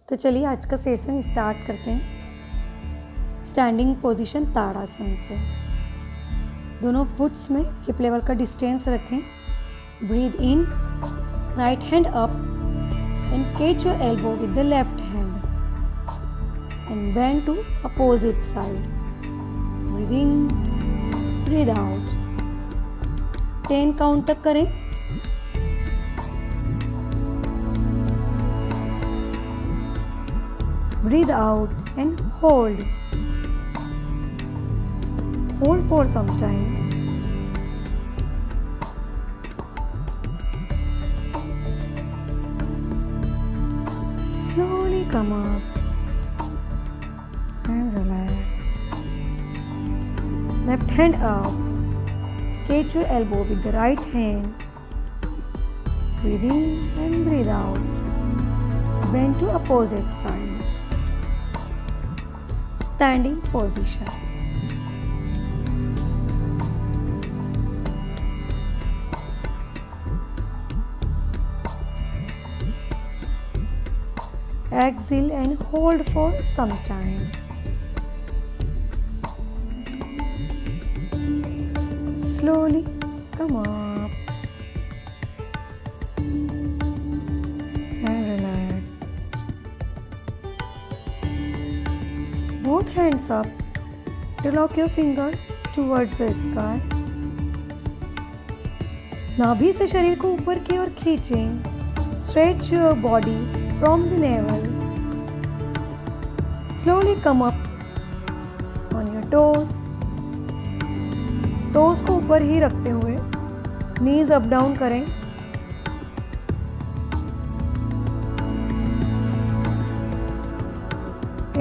तो चलिए आज का सेशन स्टार्ट करते हैं। स्टैंडिंग पोजीशन ताड़ासन से दोनों फुट्स में हिप लेवल का डिस्टेंस रखें। Breathe in, right hand up and catch your elbow with the left hand and bend to opposite side. Breathe in, breathe out. 10 count तक करें। Breathe out and hold. Hold for some time. Slowly come up and relax. Left hand up. Catch your elbow with the right hand. Breathe in and breathe out. Bend to opposite side. Standing position. Exhale and hold for some time. Slowly come up and relax. Both hands up. Interlock your fingers towards the sky. नाभि से शरीर को ऊपर की ओर खींचें. Stretch your body from the navel. Slowly come up on your toes. Toes को ऊपर ही रखते हुए knees up down करें.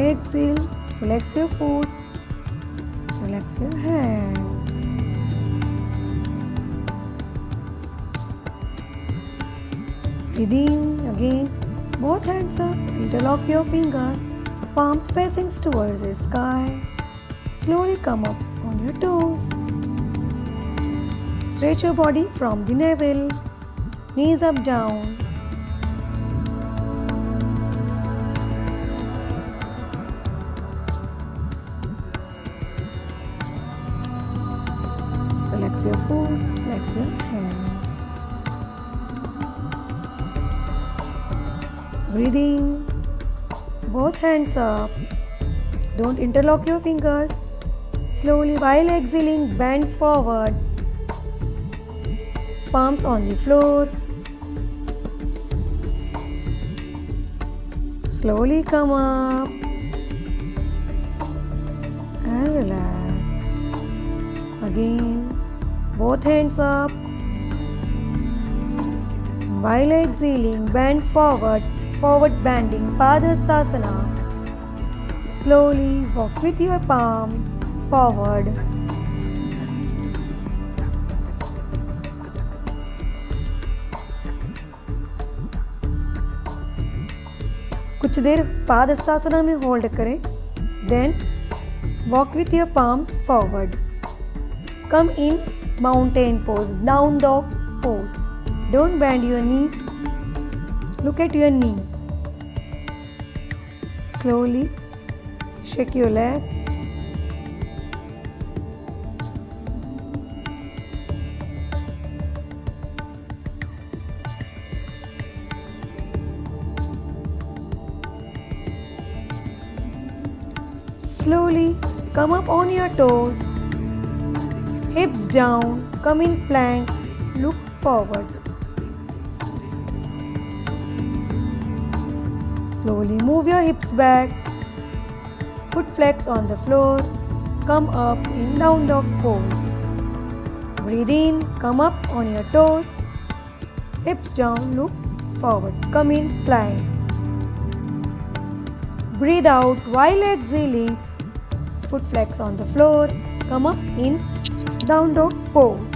Exhale. Relax your foot, relax your hands. Breathe in again, both hands up, interlock your fingers, palms facing towards the sky. Slowly come up on your toes. Stretch your body from the navel, knees up down. Relax your foot, relax your hands. Breathing, both hands up. Don't interlock your fingers. Slowly while exhaling, bend forward. Palms on the floor. Slowly come up and relax. Again. Both hands up. While exhaling, bend forward, forward bending, Padhastasana. Slowly walk with your palms forward. कुछ देर पादहस्तासना में hold करें. Then walk with your palms forward. Come in mountain pose, down dog pose. Don't bend your knee. Look at your knee. Slowly shake your legs. Slowly come up on your toes. Hips down, come in plank, look forward. Slowly move your hips back. Foot flex on the floor. Come up in down dog pose. Breathe in, come up on your toes. Hips down, look forward. Come in plank. Breathe out while exhaling. Foot flex on the floor. Come up in down dog pose.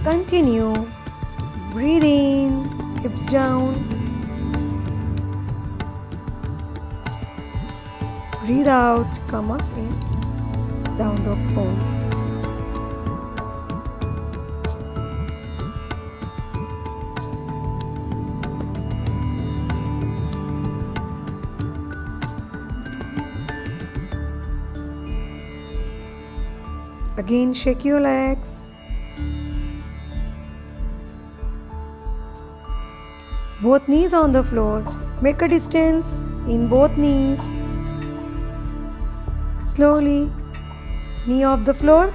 Continue. Breathe in, hips down. Breathe out, come up in down dog pose. Again, shake your legs. Both knees on the floor. Make a distance in both knees. Slowly, knee off the floor.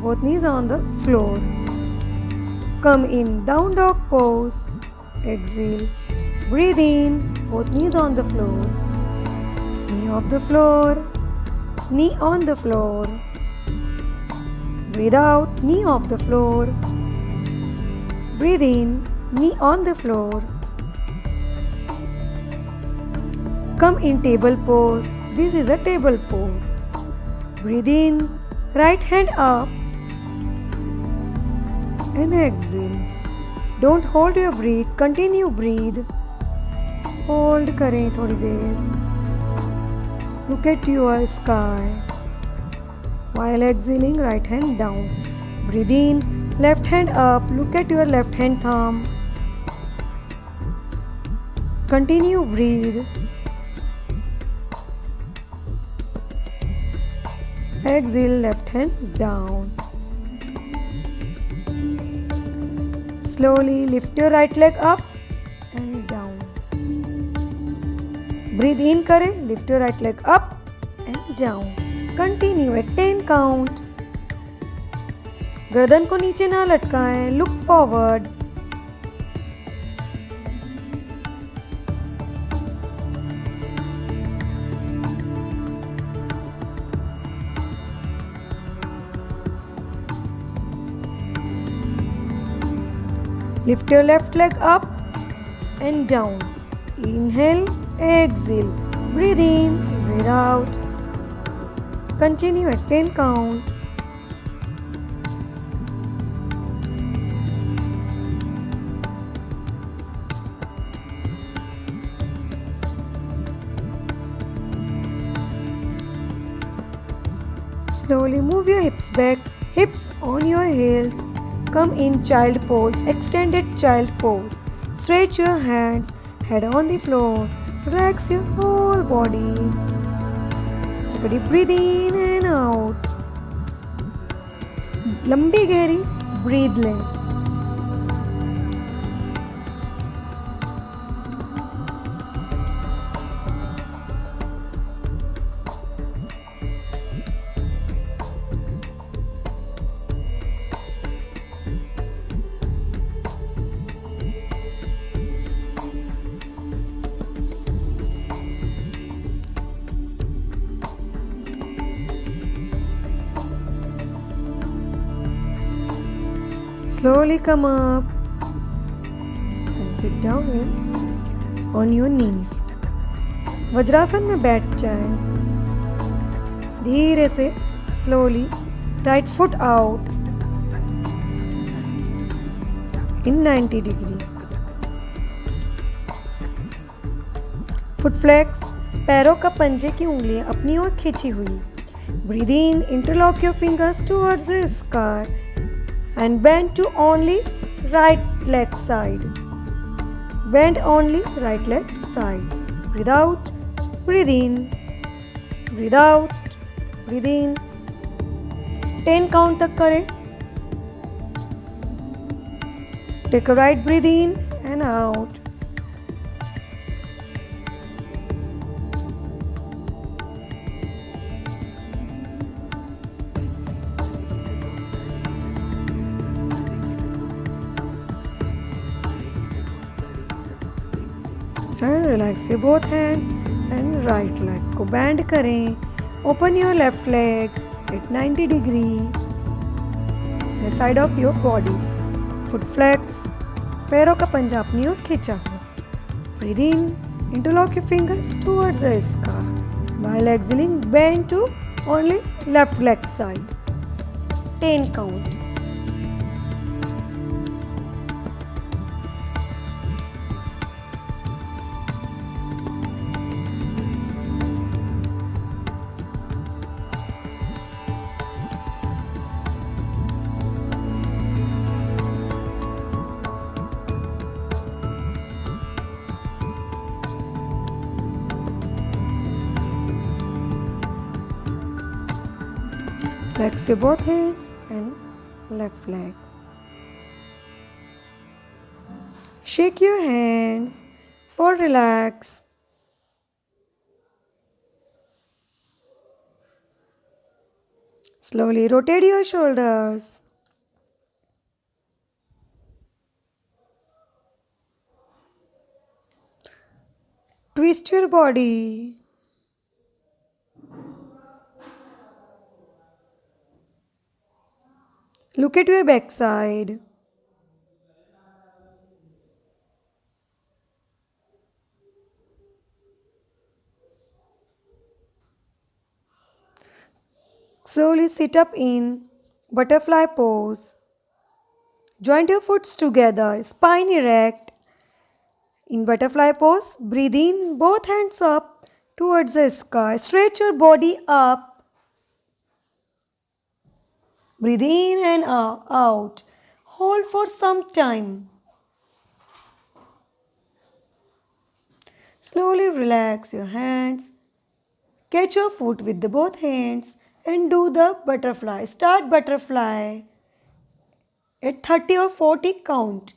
Both knees on the floor. Come in down dog pose. Exhale. Breathe in. Both knees on the floor. Knee off the floor. Knee on the floor. Breathe out. Knee off the floor. Breathe in. Knee on the floor. Come in table pose. This is a table pose. Breathe in. Right hand up. And exhale. Don't hold your breath. Continue breathe. Hold करें थोड़ी देर. Look at your sky. While exhaling, right hand down. Breathe in. Left hand up. Look at your left hand thumb. Continue breathe. Exhale, left hand down. Slowly lift your right leg up and down. Breathe in करें. Lift your right leg up and down. Continue at 10 count. गर्दन को नीचे ना लटकाएं. Look forward. Lift your left leg up and down. Inhale, exhale. Breathe in, breathe out. Continue at 10 count. Slowly move your hips back, hips on your heels. Come in child pose, extended child pose. Stretch your hands, head on the floor. Relax your whole body. Take a deep breathe in and out. लंबी गहरी breathe लें. Slowly come up and sit down on your knees. Vajrasana में बैठ जाएं. धीरे से slowly right foot out in 90 degree. Foot flex. पैरों का पंजे की उंगलियां अपनी ओर खींची हुई. Breathe in. Interlock your fingers towards the sky. And bend to only right leg side. Bend only right leg side. Breathe out, breathe in, breathe out, breathe in. 10 count तक करें. Take a right breathe in and out. And relax your both hand and right leg को bend करें. Open your left leg at 90 degree. The side of your body. Foot flex. पैरों का पंजा अपनी ओर खींचा हो. Breathe in. Interlock your fingers towards the sky. While exhaling, bend to only left leg side. 10 count. Flex your both hands and left leg. Shake your hands for relax. Slowly rotate your shoulders. Twist your body. Look at your backside. Slowly sit up in butterfly pose. Joint your foot together, spine erect. In butterfly pose, breathe in, both hands up towards the sky. Stretch your body up. Breathe in and out. Hold for some time. Slowly relax your hands. Catch your foot with the both hands and do the butterfly. Start butterfly at 30 or 40 count.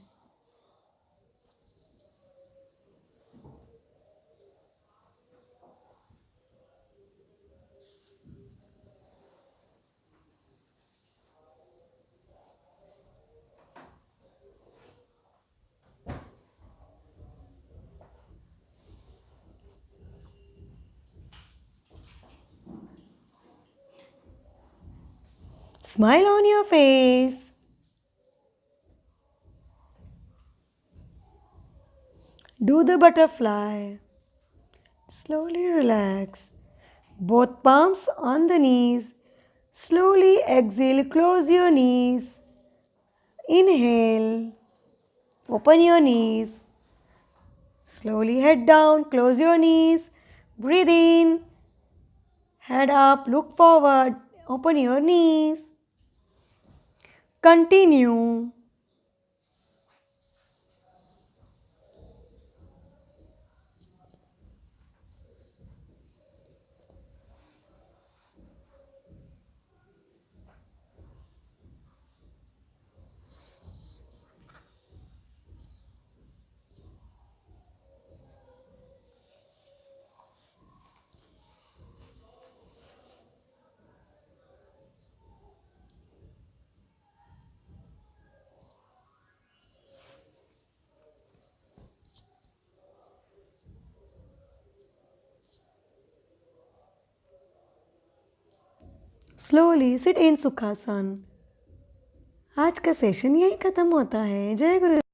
Smile on your face. Do the butterfly. Slowly relax. Both palms on the knees. Slowly exhale, close your knees. Inhale. Open your knees. Slowly head down, close your knees. Breathe in. Head up, look forward. Open your knees. Continue. Slowly sit in Sukhasana. आज का session यही खत्म होता है। जय गुरु।